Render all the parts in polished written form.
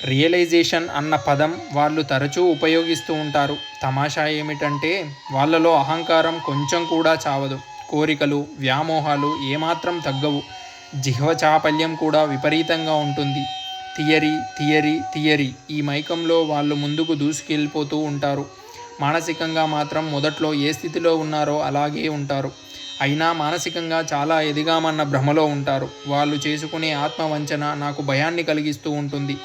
Realisation అన్న పదం వాళ్ళు తరచూ ఉపయోగిస్తూ ఉంటారు. తమాషా ఏమిటంటే వాళ్ళలో అహంకారం కొంచెం కూడా చావదు. కోరికలు, వ్యామోహాలు ఏమాత్రం తగ్గవు. జిహ్వ చాపల్యం కూడా విపరీతంగా ఉంటుంది. థియరీ థియరీ థియరీ ఈ మైకంలో వాళ్ళు ముందుకు దూసుకెళ్ళిపోతూ ఉంటారు. మానసికంగా మాత్రం మొదట్లో ఏ స్థితిలో ఉన్నారో అలాగే ఉంటారు. అయినా మానసికంగా చాలా ఎదిగామన్న భ్రమలో ఉంటారు. వాళ్ళు చేసుకునే ఆత్మవంచన నాకు భయాన్ని కలిగిస్తూ ఉంటుంది.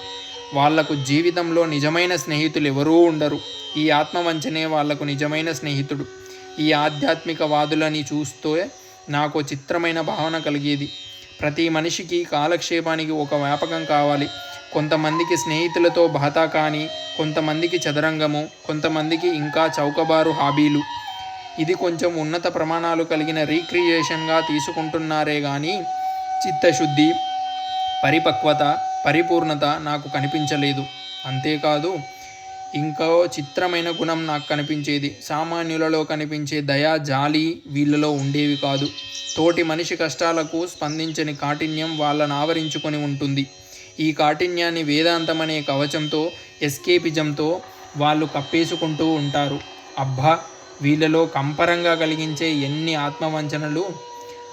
వాళ్లకు జీవితంలో నిజమైన స్నేహితులు ఎవరూ ఉండరు. ఈ ఆత్మవంచనే వాళ్లకు నిజమైన స్నేహితుడు. ఈ ఆధ్యాత్మిక వాదులని చూస్తే నాకు చిత్రమైన భావన కలిగేది. ప్రతి మనిషికి కాలక్షేపానికి ఒక వ్యాపకం కావాలి. కొంతమందికి స్నేహితులతో బాతా, కానీ కొంతమందికి చదరంగము, కొంతమందికి ఇంకా చౌకబారు హాబీలు. ఇది కొంచెం ఉన్నత ప్రమాణాలు కలిగిన రీక్రియేషన్గా తీసుకుంటున్నారే కానీ చిత్తశుద్ధి, పరిపక్వత, పరిపూర్ణత నాకు కనిపించలేదు. అంతేకాదు, ఇంకో చిత్రమైన గుణం నాకు కనిపించేది. సామాన్యులలో కనిపించే దయ, జాలి వీళ్ళలో ఉండేవి కాదు. తోటి మనిషి కష్టాలకు స్పందించని కాఠిన్యం వాళ్ళను ఆవరించుకొని ఉంటుంది. ఈ కాఠిన్యాన్ని వేదాంతం అనే కవచంతో, ఎస్కేపిజంతో వాళ్ళు కప్పేసుకుంటూ ఉంటారు. అబ్బా, వీళ్ళలో కంపరంగా కలిగించే ఎన్ని ఆత్మవంచనలు!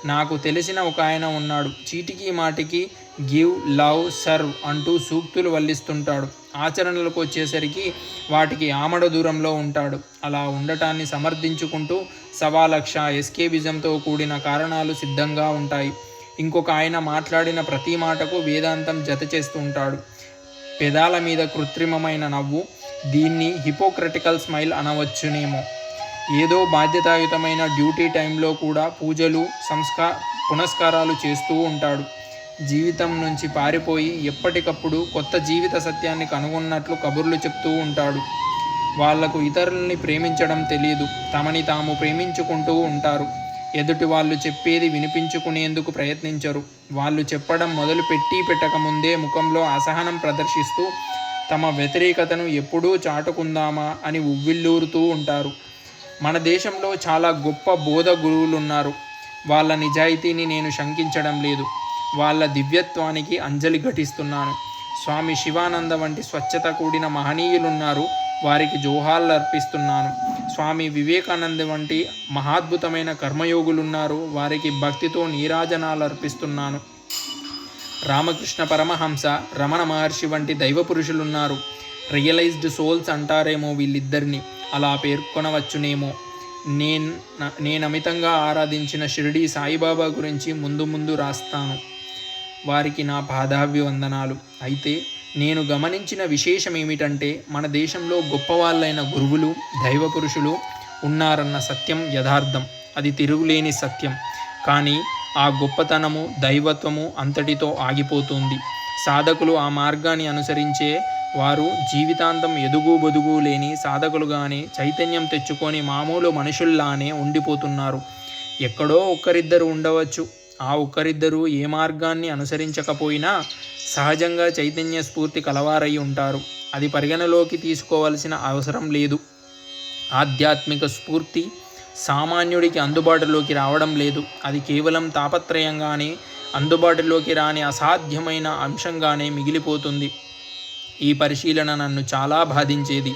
నాకు తెలిసిన ఒక ఆయన ఉన్నాడు. చీటికి మాటికి గివ్, లవ్, సర్వ్ అంటూ సూక్తులు వల్లిస్తుంటాడు. ఆచరణలకు వచ్చేసరికి వాటికి ఆమడ దూరంలో ఉంటాడు. అలా ఉండటాన్ని సమర్థించుకుంటూ 1,00,000 ఎస్కేపిజంతో కూడిన కారణాలు సిద్ధంగా ఉంటాయి. ఇంకొక ఆయన మాట్లాడిన ప్రతి మాటకు వేదాంతం జత చేస్తూ ఉంటాడు. పెదాల మీద కృత్రిమమైన నవ్వు. దీన్ని హిపోక్రటికల్ స్మైల్ అనవచ్చునేమో. ఏదో బాధ్యతాయుతమైన డ్యూటీ టైంలో కూడా పూజలు, పునస్కారాలు చేస్తూ ఉంటాడు. జీవితం నుంచి పారిపోయి ఎప్పటికప్పుడు కొత్త జీవిత సత్యాన్ని కనుగొన్నట్లు కబుర్లు చెప్తూ ఉంటాడు. వాళ్లకు ఇతరుల్ని ప్రేమించడం తెలియదు. తమని తాము ప్రేమించుకుంటూ ఉంటారు. ఎదుటి వాళ్ళు చెప్పేది వినిపించుకునేందుకు ప్రయత్నించరు. వాళ్ళు చెప్పడం మొదలు పెట్టకముందే ముఖంలో అసహనం ప్రదర్శిస్తూ తమ వ్యతిరేకతను ఎప్పుడూ చాటుకుందామా అని ఉవ్విళ్ళూరుతూ ఉంటారు. మన దేశంలో చాలా గొప్ప బోధ గురువులున్నారు. వాళ్ళ నిజాయితీని నేను శంకించడం లేదు. వాళ్ళ దివ్యత్వానికి అంజలి ఘటిస్తున్నాను. స్వామి శివానంద వంటి స్వచ్ఛత కూడిన మహనీయులున్నారు. వారికి జోహార్లు అర్పిస్తున్నాను. స్వామి వివేకానంద వంటి మహాద్భుతమైన కర్మయోగులున్నారు. వారికి భక్తితో నీరాజనాలు అర్పిస్తున్నాను. రామకృష్ణ పరమహంస, రమణ మహర్షి వంటి దైవ పురుషులున్నారు. రియలైజ్డ్ సోల్స్ అంటారేమో వీళ్ళిద్దరిని. అలా పేర్కొనవచ్చునేమో. నేనమితంగా ఆరాధించిన షిరిడీ సాయిబాబా గురించి ముందు రాస్తాను. వారికి నా పాదాభివందనాలు. అయితే నేను గమనించిన విశేషం ఏమిటంటే, మన దేశంలో గొప్పవాళ్ళైన గురువులు, దైవ పురుషులు ఉన్నారన్న సత్యం యథార్థం. అది తిరుగులేని సత్యం. కానీ ఆ గొప్పతనము, దైవత్వము అంతటితో ఆగిపోతుంది. సాధకులు ఆ మార్గాన్ని అనుసరించే వారు జీవితాంతం ఎదుగు బొదుగు లేని సాధకులుగానే చైతన్యం తెచ్చుకొని మామూలు మనుషుల్లానే ఉండిపోతున్నారు. ఎక్కడో ఒక్కరిద్దరు ఉండవచ్చు. ఆ ఒక్కరిద్దరూ ఏ మార్గాన్ని అనుసరించకపోయినా సహజంగా చైతన్య స్ఫూర్తి కలవారై ఉంటారు. అది పరిగణలోకి తీసుకోవాల్సిన అవసరం లేదు. ఆధ్యాత్మిక స్ఫూర్తి సామాన్యుడికి అందుబాటులోకి రావడం లేదు. అది కేవలం తాపత్రయంగానే, అందుబాటులోకి రాని అసాధ్యమైన అంశంగానే మిగిలిపోతుంది. ఈ పరిశీలన నన్ను చాలా బాధించేది.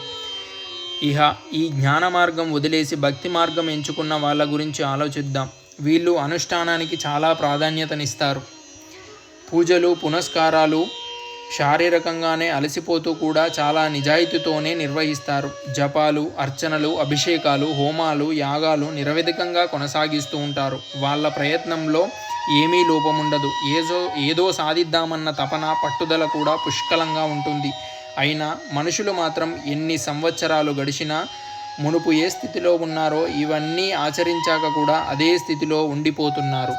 ఈ జ్ఞాన మార్గం వదిలేసి భక్తి మార్గం ఎంచుకున్న వాళ్ళ గురించి ఆలోచిద్దాం. వీళ్ళు అనుష్ఠానానికి చాలా ప్రాధాన్యతనిస్తారు. పూజలు, పునస్కారాలు శారీరకంగానే అలసిపోతూ కూడా చాలా నిజాయితీతోనే నిర్వహిస్తారు. జపాలు, అర్చనలు, అభిషేకాలు, హోమాలు, యాగాలు నిరవధికంగా కొనసాగిస్తూ ఉంటారు. వాళ్ళ ప్రయత్నంలో ఏమీ లోపముండదు. ఏదో సాధిద్దామన్న తపన, పట్టుదల కూడా పుష్కలంగా ఉంటుంది. అయినా మనుషులు మాత్రం ఎన్ని సంవత్సరాలు గడిచినా మునుపు ఏ స్థితిలో ఉన్నారో ఇవన్నీ ఆచరించాక కూడా అదే స్థితిలో ఉండిపోతున్నారు.